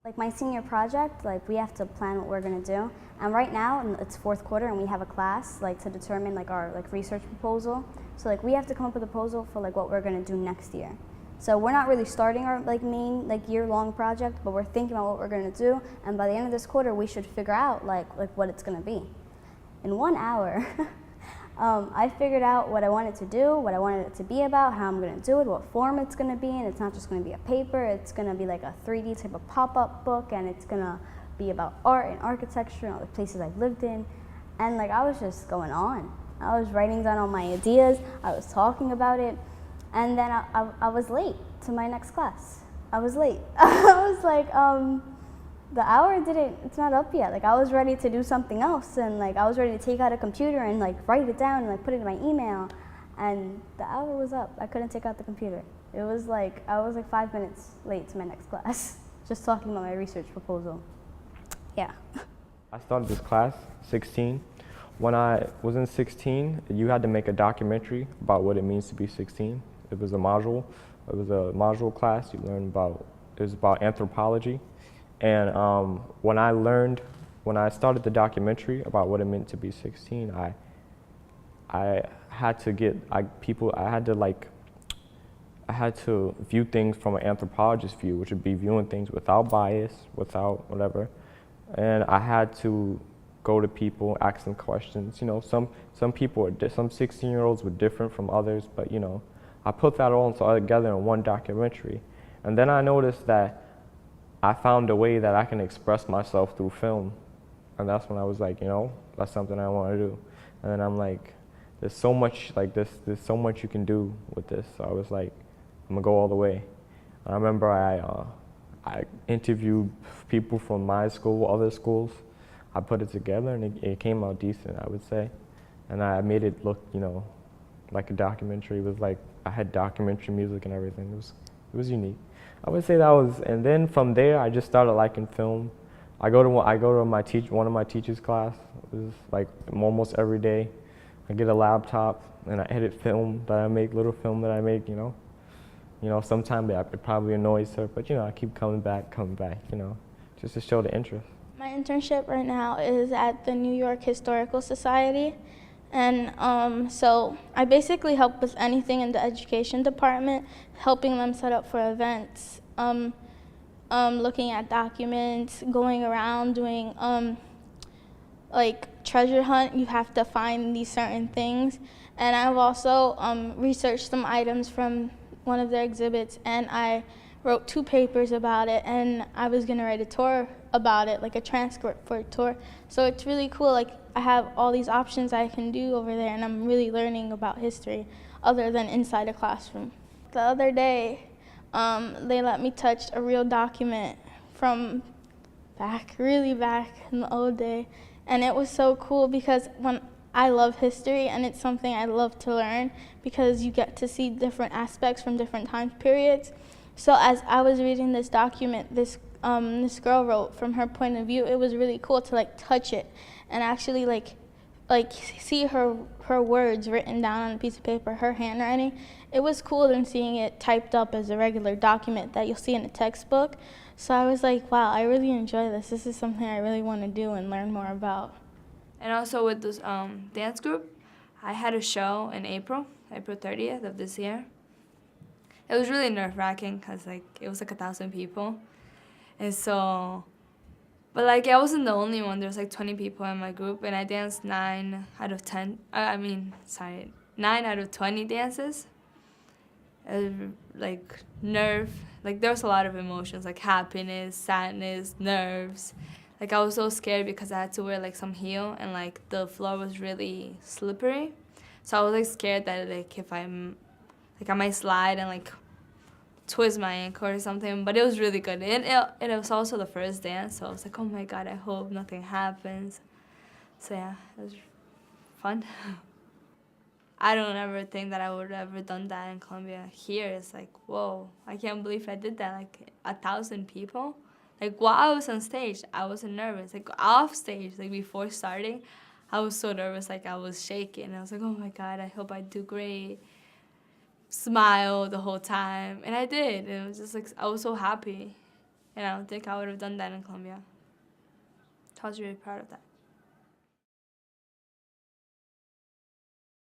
Like my senior project, like we have to plan what we're gonna do. And right now, it's fourth quarter and we have a class like to determine like our like research proposal. So like we have to come up with a proposal for like what we're gonna do next year. So we're not really starting our like main like year-long project, but we're thinking about what we're gonna do. And by the end of this quarter, we should figure out like what it's gonna be. In 1 hour, I figured out what I wanted to do, what I wanted it to be about, how I'm going to do it, what form it's going to be in. It's not just going to be a paper, it's going to be like a 3D type of pop-up book, and it's going to be about art and architecture and all the places I've lived in. And like I was just going on. I was writing down all my ideas, I was talking about it, and then I was late to my next class. I was late. I was like, the hour it's not up yet. Like I was ready to do something else, and like I was ready to take out a computer and like write it down and like put it in my email, and the hour was up. I couldn't take out the computer. It was like, I was like 5 minutes late to my next class, just talking about my research proposal. Yeah. I started this class, 16. When I was in 16, you had to make a documentary about what it means to be 16. It was a module. It was a module class. You learned about, it was about anthropology. And when I started the documentary about what it meant to be 16, I had to view things from an anthropologist view, which would be viewing things without bias, without whatever. And I had to go to people, ask them questions. You know, some 16-year-olds were different from others, but you know, I put that all together in one documentary. And then I noticed that I found a way that I can express myself through film. And that's when I was like, you know, that's something I want to do. And then I'm like, there's so much like this, there's so much you can do with this. So I was like, I'm gonna go all the way. And I remember I interviewed people from my school, other schools. I put it together and it came out decent, I would say. And I made it look, you know, like a documentary. It was like, I had documentary music and everything. It was unique. I would say that was, and then from there I just started liking film. I go to one of my teacher's class. It was like almost every day. I get a laptop and I edit film that I make, little film that I make, you know. You know, sometimes it probably annoys her, but you know, I keep coming back, you know, just to show the interest. My internship right now is at the New York Historical Society. And so I basically help with anything in the education department, helping them set up for events, looking at documents, going around doing like treasure hunt. You have to find these certain things. And I've also researched some items from one of their exhibits, and I wrote 2 papers about it, and I was gonna write a tour about it, like a transcript for a tour. So it's really cool, like I have all these options I can do over there, and I'm really learning about history other than inside a classroom. The other day, they let me touch a real document from really back in the old day. And it was so cool because I love history, and it's something I love to learn because you get to see different aspects from different time periods. So as I was reading this document, this girl wrote from her point of view. It was really cool to like touch it and actually like see her words written down on a piece of paper, her handwriting. It was cooler than seeing it typed up as a regular document that you'll see in a textbook. So I was like, wow, I really enjoy this. This is something I really want to do and learn more about. And also with this dance group, I had a show in April 30th of this year. It was really nerve-wracking because like it was like 1,000 people. And so, but like I wasn't the only one. There was like 20 people in my group, and I danced 9 out of 20 dances. Like there was a lot of emotions, like happiness, sadness, nerves. Like I was so scared because I had to wear like some heel, and like the floor was really slippery. So I was like scared that like if I might slide and like twist my ankle or something, but it was really good. And it was also the first dance, so I was like, oh my God, I hope nothing happens. So yeah, it was fun. I don't ever think that I would have ever done that in Colombia. Here, it's like, whoa, I can't believe I did that. Like 1,000 people. Like while I was on stage, I wasn't nervous. Like off stage, like before starting, I was so nervous, like I was shaking. I was like, oh my God, I hope I do great. Smile the whole time, and I did. It was just like I was so happy. And I don't think I would have done that in Colombia. So I was really proud of that.